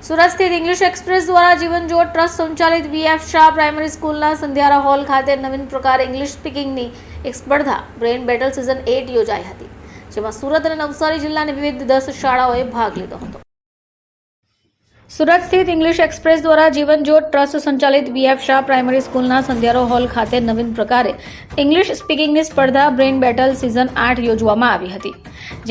સુરત સ્થિત English express દ્વારા જીવન જ્યોત ટ્રસ્ટ સંચાલિત વીએફ શાહ પ્રાઇમરી સ્કૂલના સંધ્યારા હોલ ખાતે નવીન પ્રકાર ઇંગ્લિશ સ્પીકિંગની એક સ્પર્ધા બ્રેન બેટલ સિઝન 8 યોજાઈ હતી, જેમાં સુરત અને નવસારી જિલ્લાની વિવિધ 10 શાળાઓએ ભાગ લીધો હતો. સુરત સ્થિત ઇંગ્લિશ એક્સપ્રેસ દ્વારા જીવન જ્યોત ટ્રસ્ટ સંચાલિત વીએફ શાહ પ્રાઇમરી સ્કૂલના સંધ્યારો હોલ ખાતે નવીન પ્રકારે ઇંગ્લિશ સ્પીકિંગની સ્પર્ધા બ્રેન બેટલ સિઝન 8 યોજવામાં આવી હતી,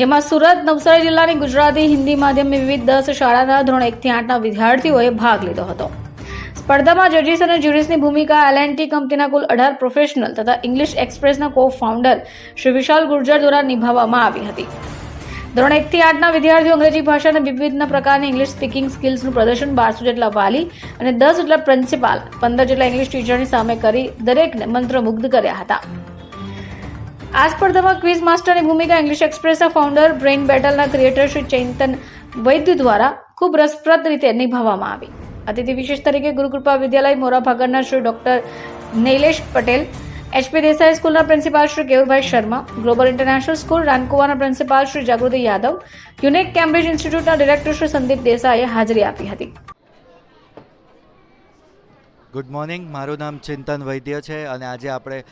જેમાં સુરત, નવસારી જિલ્લાની ગુજરાતી, હિન્દી માધ્યમની વિવિધ 10 શાળાના ધોરણ 1 થી 8ના વિદ્યાર્થીઓએ ભાગ લીધો હતો. સ્પર્ધામાં જજીસ અને જ્યુરીસની ભૂમિકા એલ&ટી કંપનીના કુલ 18 પ્રોફેશનલ તથા ઇંગ્લિશ એક્સપ્રેસના કો-ફાઉન્ડર શ્રી વિશાલ ગુર્જર દ્વારા નિભાવવામાં આવી હતી. ધોરણ 1 થી 8ના વિદ્યાર્થીઓ અંગ્રેજી ભાષાના વિવિધ પ્રકારની ઇંગ્લિશ સ્પીકિંગ સ્કિલ્સનું પ્રદર્શન 1200 જેટલા વાલી અને 10 જેટલા પ્રિન્સિપાલ, 15 જેટલા ઇંગ્લિશ ટીચરની સામે કરી દરેકને મંત્રમુગ્ધ કર્યા હતા. આ સ્પર્ધામાં ક્વિઝ માસ્ટરની ભૂમિકા ઇંગ્લિશ એક્સપ્રેસના ફાઉન્ડર, બ્રેન બેટલના ક્રિએટર શ્રી ચૈતન વૈદ્ય દ્વારા ખૂબ રસપ્રદ રીતે નિભાવવામાં આવી. અતિથિ વિશેષ તરીકે ગુરુકૃપા વિદ્યાલય મોરાભાગરના શ્રી ડોક્ટર નૈલેશ પટેલ, એચપી દેસાઈ સ્કૂલના principal Shri Keyurbhai Sharma, global international school રાનકુવાના principal Shri Jagruti Yadav, unique Cambridge ઇન્સ્ટિટ્યૂટના ડિરેક્ટર શ્રી સંદીપ દેસાઈએ હાજરી આપી હતી. ગુડ મોર્નિંગ, મારું નામ ચિંતન વૈદ્ય છે અને આજે આપણે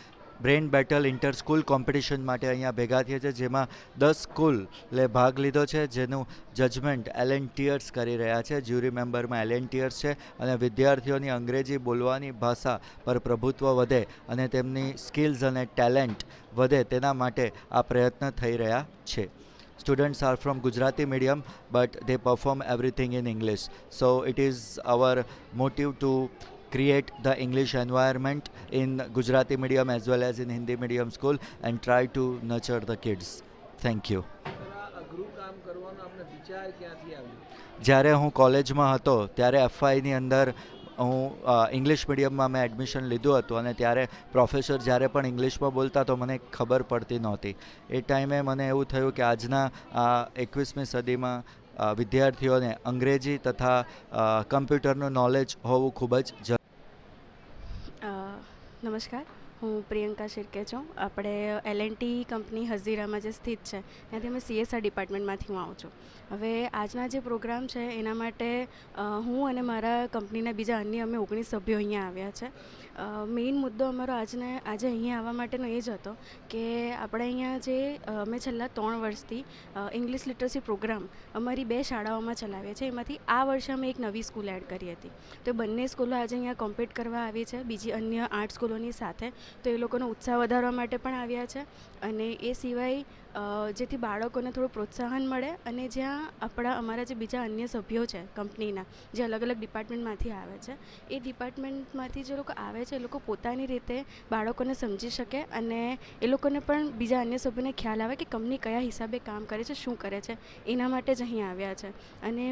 brain battle inter school competition માટે અહીંયા ભેગા થઈએ છીએ, જેમાં 10 સ્કૂલે ભાગ લીધો છે, જેનું જજમેન્ટ એલ&ટીયર્સ કરી રહ્યા છે. જ્યુરી મેમ્બરમાં એલ&ટીયર્સ છે અને વિદ્યાર્થીઓની અંગ્રેજી બોલવાની ભાષા પર પ્રભુત્વ વધે અને તેમની સ્કિલ્સ અને ટેલેન્ટ વધે તેના માટે આ પ્રયત્ન થઈ રહ્યા છે. Students are from Gujarati medium, but they perform everything in English. So it is our motive to create the English environment in Gujarati medium as well as in Hindi medium school and try to nurture the kids. Thank you. જ્યારે હું કોલેજમાં હતો ત્યારે એફઆઈની અંદર હું English મીડિયમમાં મેં admission લીધું હતું અને ત્યારે પ્રોફેસર જ્યારે પણ ઇંગ્લિશમાં બોલતા તો મને ખબર પડતી નહોતી. એ ટાઈમે મને એવું થયું કે આજના 21મી સદીમાં વિદ્યાર્થીઓને અંગ્રેજી તથા કમ્પ્યુટરનું નોલેજ હોવું ખૂબ જ નમસ્કાર, હું પ્રિયંકા શિર્કે છું. આપણે એલ&ટી કંપની હઝીરામાં જે સ્થિત છે ત્યાંથી અમે CSR ડિપાર્ટમેન્ટમાંથી હું આવું છું. હવે આજના જે પ્રોગ્રામ છે એના માટે હું અને મારા કંપનીના બીજા અન્ય અમે 19 સભ્યો અહીંયા આવ્યા છે. મેઇન મુદ્દો અમારો આજે અહીંયા આવવા માટેનો એ જ હતો કે આપણે અહીંયા જે અમે છેલ્લા 3 વર્ષથી ઇંગ્લિશ લિટરસી પ્રોગ્રામ અમારી 2 શાળાઓમાં ચલાવીએ છીએ. એમાંથી આ વર્ષે અમે એક નવી સ્કૂલ એડ કરી હતી. તો બંને સ્કૂલો આજે અહીંયા કોમ્પિટ કરવા આવી છે બીજી અન્ય 8 સ્કૂલોની સાથે. તો એ લોકોનો ઉત્સાહ વધારવા માટે પણ આવ્યા છે અને એ સિવાય જેથી બાળકોને થોડું પ્રોત્સાહન મળે અને જ્યાં અમારા જે બીજા અન્ય સભ્યો છે કંપનીના, જે અલગ અલગ ડિપાર્ટમેન્ટમાંથી આવે છે, એ ડિપાર્ટમેન્ટમાંથી જે લોકો આવે છે એ લોકો પોતાની રીતે બાળકોને સમજી શકે અને એ લોકોને પણ બીજા અન્ય સભ્યોને ખ્યાલ આવે કે કંપની કયા હિસાબે કામ કરે છે, શું કરે છે, એના માટે જ અહીં આવ્યા છે. અને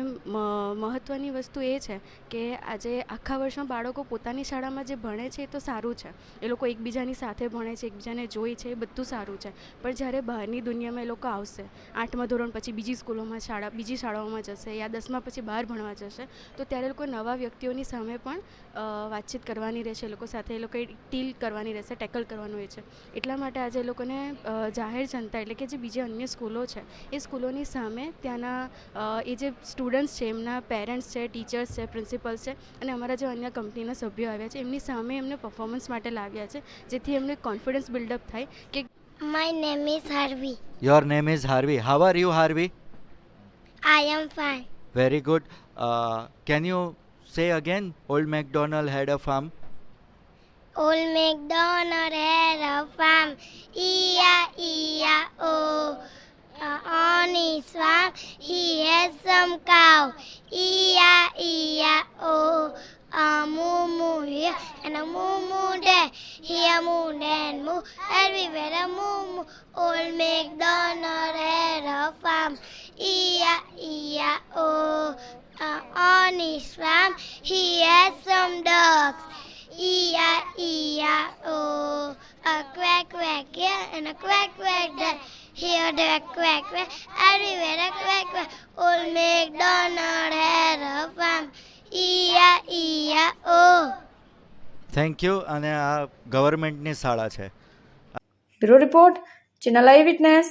મહત્ત્વની વસ્તુ એ છે કે આજે આખા વર્ષમાં બાળકો પોતાની શાળામાં જે ભણે છે એ તો સારું છે, એ લોકો એકબીજાની સાથે ભણે છે, એકબીજાને જોઈ છે, એ બધું સારું છે. પણ જ્યારે બહારની દુનિયામાં એ લોકો આવશે, 8મા ધોરણ પછી બીજી સ્કૂલોમાં બીજી શાળાઓમાં જશે યા 10મા પછી બહાર ભણવા જશે, તો ત્યારે લોકો નવા વ્યક્તિઓની સામે પણ વાતચીત કરવાની રહેશે, એ લોકો સાથે એ લોકોએ ડીલ કરવાની રહેશે, ટેકલ કરવાનું હોય છે. એટલા માટે આજે એ લોકોને જાહેર જનતા એટલે કે જે બીજી અન્ય સ્કૂલો છે એ સ્કૂલોની સામે ત્યાંના એ જે સ્ટુડન્ટ્સ છે, એમના પેરેન્ટ્સ છે, ટીચર્સ છે, પ્રિન્સિપલ્સ છે અને અમારા જે અન્ય કંપનીના સભ્યો આવ્યા છે એમની સામે એમને પરફોર્મન્સ માટે લાવ્યા છે, જેથી એમને કોન્ફિડન્સ બિલ્ડઅપ થાય કે My name is Harvi. Your name is Harvi. How are you, Harvi? I am fine. Very good. Can you say again, Old MacDonald had a farm? Old MacDonald had a farm, E-I-E-I-O. On his farm he had some cow, E-I-E-I-O. A moo moo here and a moo moo there, here moo and moo, everywhere a moo moo. Old MacDonald had a farm, E-I-E-I-O. On his farm he had some dogs, E-I-E-I-O. A quack quack here and a quack quack there, here the quack quack, everywhere a quack quack. Old MacDonald had a farm, E-I-E-I-O. Thank you. અને આ ગવર્મેન્ટની શાળા છે. Bureau report, channel આઈ witness.